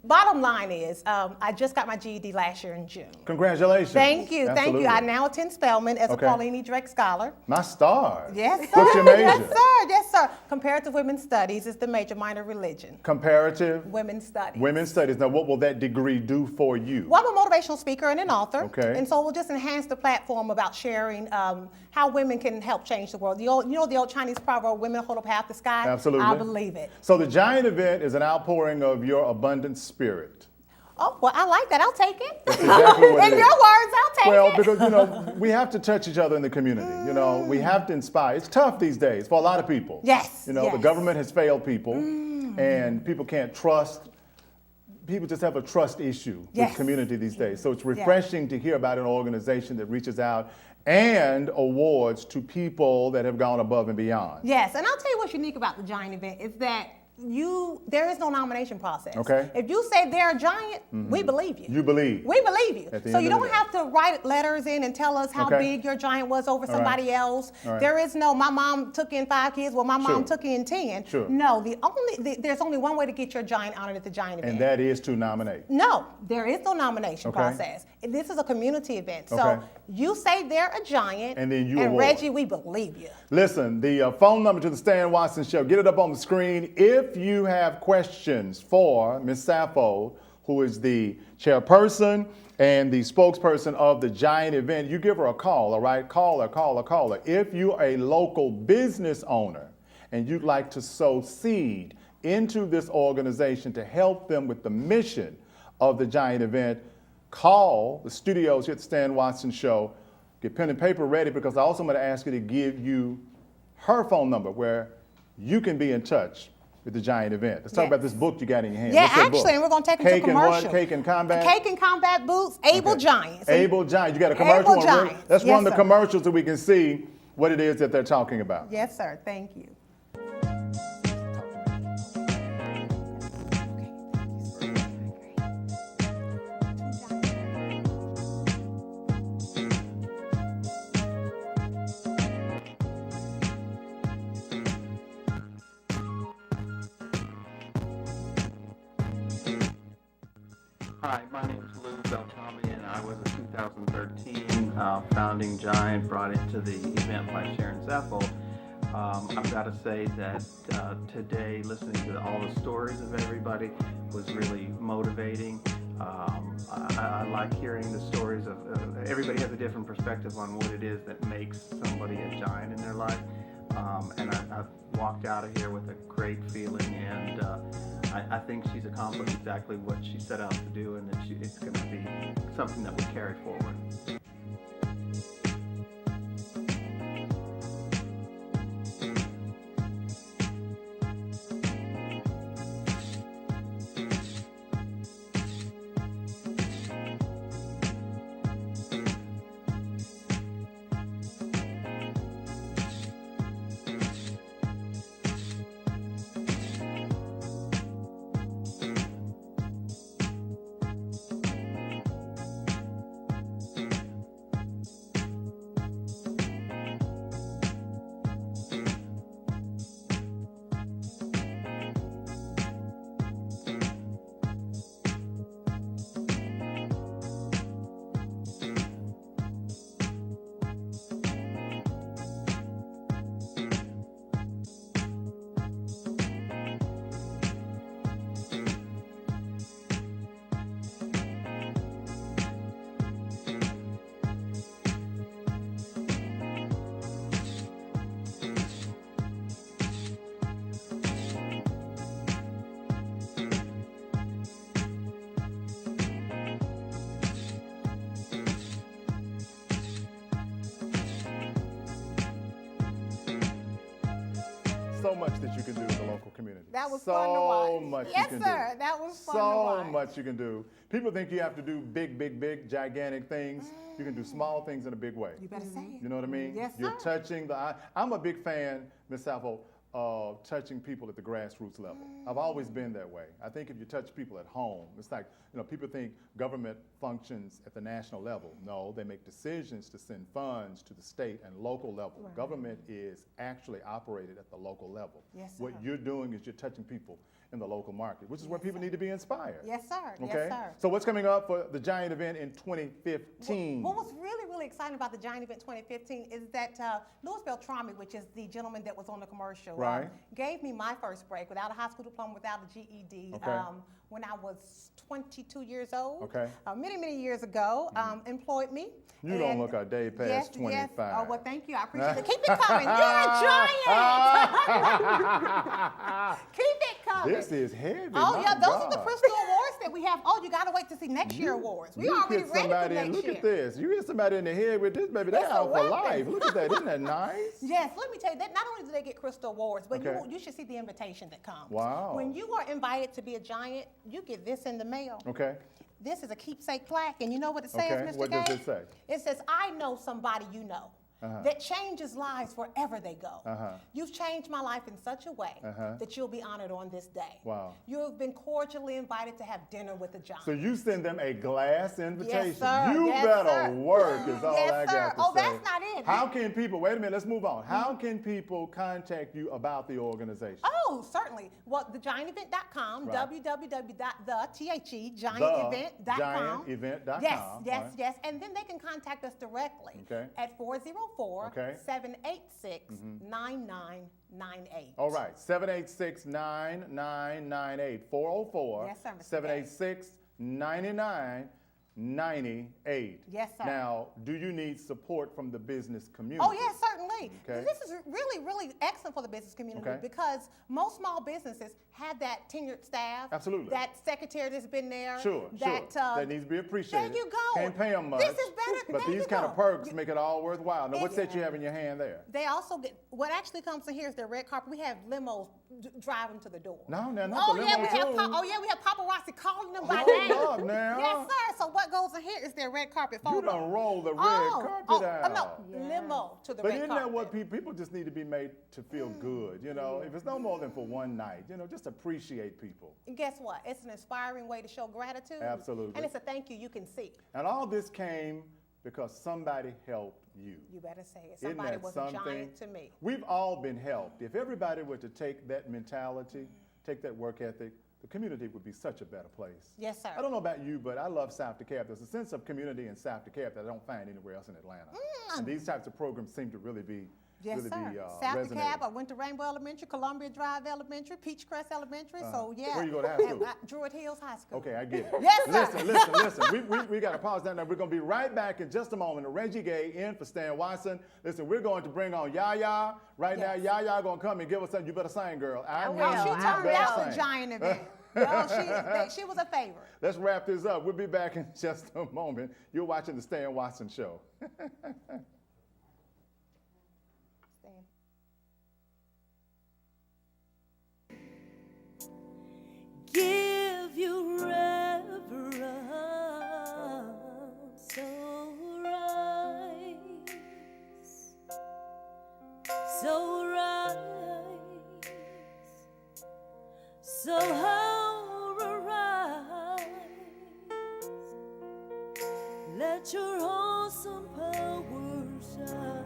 Bottom line is, I just got my GED last year in June. Congratulations. Thank you. Thank Absolutely. you. I now attend Spelman as Okay. a Paulini Drake Scholar. My star. Yes, sir. What's your major? Yes, sir. Yes, sir. Comparative Women's Studies is the major, minor religion. Comparative Women's Studies. Women's Studies. Now, what will that degree do for you? Well, I'm a motivational speaker and an author. Okay. And so we'll just enhance the platform about sharing how women can help change the world. The old Chinese proverb, women hold up half the sky? Absolutely. I believe it. So the Giant event is an outpouring of your abundant spirit. Oh, well, I like that. I'll take it. That's exactly what it In is. your words, I'll take Well, it. because we have to touch each other in the community. We have to inspire. It's tough these days for a lot of people. Yes, The yes. government has failed people, and people can't trust. People just have a trust issue Yes. with community these days. So it's refreshing to hear about an organization that reaches out and awards to people that have gone above and beyond. Yes, and I'll tell you what's unique about the Giant event is that there is no nomination process. Okay. If you say they're a giant, we believe you. You believe. We believe you. At the So end you of the don't day. have to write letters in and tell us how Okay. big your giant was over All right. somebody else. All right. There is no, my mom took in 5 kids, well, my mom Sure. took in 10. Sure. No, there's only one way to get your giant honored at the giant event. And that is to nominate. No, there is no nomination Okay. process. This is a community event. So Okay. you say they're a giant, And then you and award. Reggie, we believe you. Listen, the phone number to the Stan Watson Show, get it up on the screen. If you have questions for Ms. Saffold, who is the chairperson and the spokesperson of the giant event, you give her a call, all right? Call her. If you're a local business owner and you'd like to sow seed into this organization to help them with the mission of the giant event, call the studios here at the Stan Watson Show. Get pen and paper ready, because I also want to ask you to give you her phone number where you can be in touch with the giant event. Let's talk Yes. about this book you got in your hand. Yeah, What's that book? actually, and we're going to take it to Cake and commercial. what? Cake and Combat? Cake and Combat Boots, Able Okay. Giants. Able Giants. You got a commercial? Able Giants. Let's Yes, run the sir. commercial so we can see what it is that they're talking about. Yes, sir. Thank you. Hi, my name is Lou Beltrami, and I was a 2013 founding giant brought into the event by Sharon Saffold. I've got to say that today, listening to all the stories of everybody was really motivating. I like hearing the stories of everybody has a different perspective on what it is that makes somebody a giant in their life. And I've walked out of here with a great feeling, and I think she's accomplished exactly what she set out to do, and that it's going to be something that we carry forward. So much that you can do in the local community. That was so fun to watch. So much Yes, you can sir. do. That was fun to So watch. much you can do. People think you have to do big, gigantic things. You can do small things in a big way. You better say it. You know what I mean? Yes, You're sir. touching the. I'm a big fan, Ms. Saffold, of touching people at the grassroots level. I've always been that way. I think if you touch people at home, it's like, people think government functions at the national level. No, they make decisions to send funds to the state and local level. Right. Government is actually operated at the local level. Yes, What sir. you're doing is you're touching people in the local market, which is where people need to be inspired. Yes, sir. Okay? Yes, sir. So what's coming up for the giant event in 2015? What was really, really exciting about the Giant Event 2015 is that Louis Beltrami, which is the gentleman that was on the commercial, Right. gave me my first break without a high school diploma, without a GED, Okay. when I was 22 years old. Okay. Many years ago, employed me. You don't And look a day past yes, 25. Yes. Oh, well, thank you. I appreciate it. Keep it coming. You're a giant. Keep it coming. This is heavy. Oh, my yeah, those are the God. Crystal Awards that we have. Oh, you got to wait to see next year awards. We You already hit ready for somebody next and look year. at this. You hit somebody in the head with this, baby. They're It's a out for weapon. life. Look at that. Isn't that nice? Yes, let me tell you that not only do they get Crystal Awards, but Okay. you should see the invitation that comes. Wow. When you are invited to be a giant, you get this in the mail. Okay. This is a keepsake plaque, and you know what it says, Okay, Mr. what Gay? does it say? It says, I know somebody you know. that changes lives wherever they go. You've changed my life in such a way that you'll be honored on this day. Wow. You have been cordially invited to have dinner with the Giant. So you send them a glass invitation. Yes, sir. You Yes, better sir. work is all Yes, I sir. got to Oh, say. that's not it. How can people, wait a minute, let's move on. How can people contact you about the organization? Oh, certainly. Well, thegiantevent.com, Right. www.thegiantevent.com. Thegiantevent.com. Yes, yes, right. yes. And then they can contact us directly at 404-786-9998. All right, 786-9998. 404 Yes, sir, Mr. 786-9998. Yes, sir. Now, do you need support from the business community? Oh, yes, certainly. Okay. This is really, really excellent for the business community Okay. because most small businesses have that tenured staff. Absolutely. That secretary that's been there. Sure, that, that needs to be appreciated. There you go. Can't pay them much. This is better. But There these you kind go. of perks make it all worthwhile. Now, what's that Yeah. you have in your hand there? They also get, what actually comes in here is their red carpet. We have limos drive them to the door. No, not Oh, the yeah, limo we have too. we have paparazzi calling them by Hold name. up now. Yes, sir. So what goes in here is their red carpet photo. You done roll the red carpet out. No, limo to the But red isn't carpet. that what people just need to be made to feel good? You know, if it's no more than for one night, you know, just appreciate people. And guess what? It's an inspiring way to show gratitude. Absolutely. And it's a thank you can see. And all this came because somebody helped you. You better say it. Isn't Somebody that was something? a giant to me. We've all been helped. If everybody were to take that mentality, take that work ethic, the community would be such a better place. Yes, sir. I don't know about you, but I love South DeKalb. There's a sense of community in South DeKalb that I don't find anywhere else in Atlanta. And these types of programs seem to really be Yes, really sir. be South resonating. DeKalb, I went to Rainbow Elementary, Columbia Drive Elementary, Peachcrest Elementary. So, yeah. Where you go to high school? Druid Hills High School. Okay, I get it. Yes, sir. Listen. We got to pause down there. We're going to be right back in just a moment. Reggie Gay in for Stan Watson. Listen, we're going to bring on YaYa. Right now, YaYa going to come and give us something. You better sing, girl. I Oh, she you turned better out the sing. giant event. She was a favorite. Let's wrap this up. We'll be back in just a moment. You're watching the Stan Watson Show. Give you reverence, so rise, so rise, so arise. Let your awesome power shine.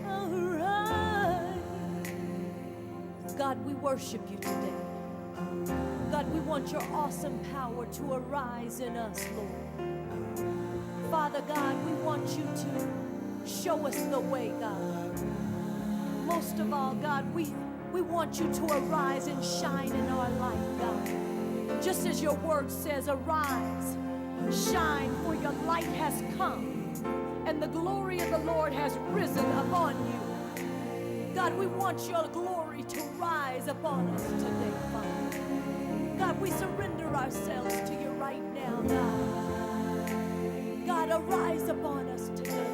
Arise. God, we worship you today. God, we want your awesome power to arise in us, Lord. Father God, we want you to show us the way, God. Most of all, God, we want you to arise and shine in our life, God. Just as your word says, arise, shine, for your light has come, and the glory of the Lord has risen upon you. God, we want your glory to rise upon us today, Father. God, we surrender ourselves to you right now, God. God, arise upon us today.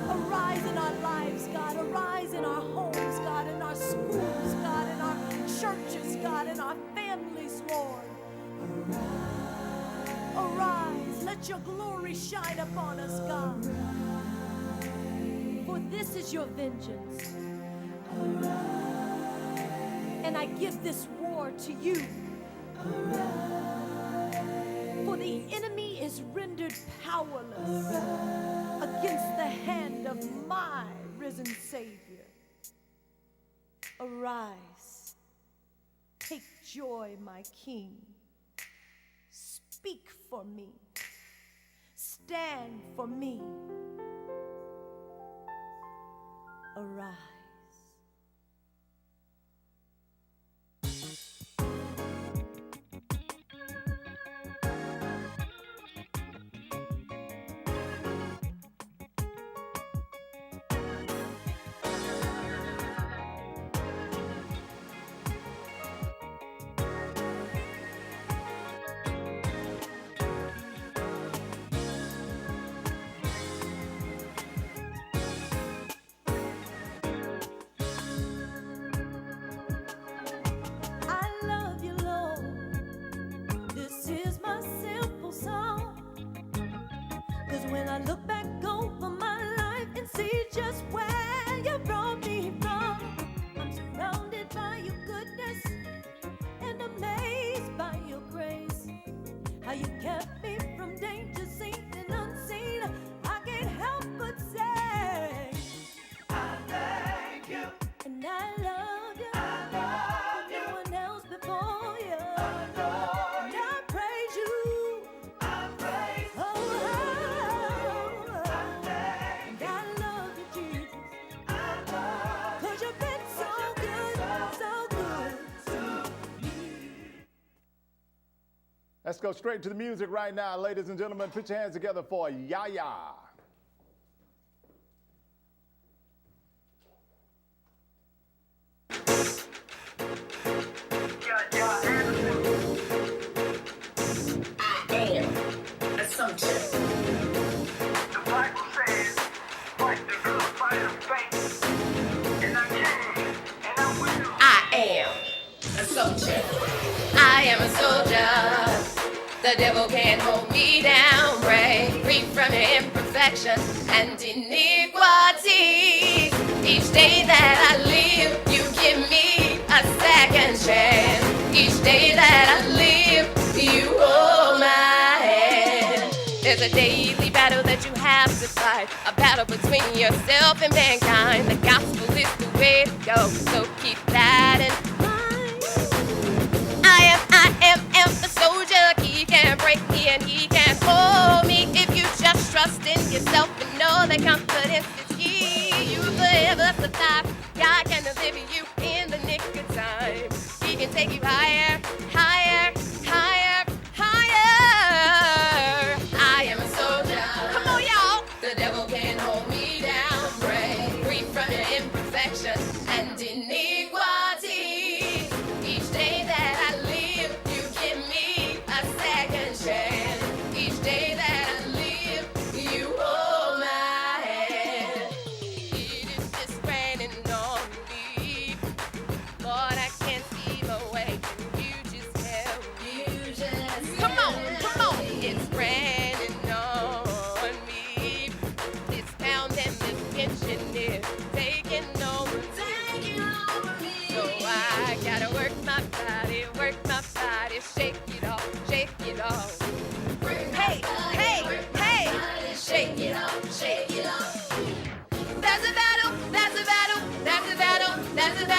Arise in our lives, God. Arise in our homes, God, in our schools, God, in our churches, God, in our families, Lord. Arise. Let your glory shine upon us, God. For this is your vengeance. And I give this war to you. For the enemy is rendered powerless against the hand of my risen Savior. Arise. Take joy, my King. Speak for me. Stand for me. Arise. Let's go straight to the music right now. Ladies and gentlemen, put your hands together for YaYa. I am a soldier. The devil can't hold me down. Break free from your imperfection and iniquity. Each day that I live, you give me a second chance. Each day that I live, you hold my hand. There's a daily battle that you have to fight, a battle between yourself and mankind. The gospel is the way to go, so keep that in mind. I am the soldier. He can't break me and he can't hold me. If you just trust in yourself and know that confidence is key, you forever survive. God can deliver you in the nick of time. He can take you higher, higher, higher, higher. I am a soldier. Come on, y'all. The devil can't hold me down. Break free from your imperfection and iniquity. Each day that I live, you give me a second chance. Each day that I live, you hold my hand. It is just raining on me. Lord, I can't see my way. Can you just help me? Come on, come on. It's raining on me. It's pounding this tension is taking over me. So I gotta work my body, shake it off, shake it off. Hey, hey, hey, shake it off, shake it off. That's a battle, that's a battle, that's a battle, that's a battle.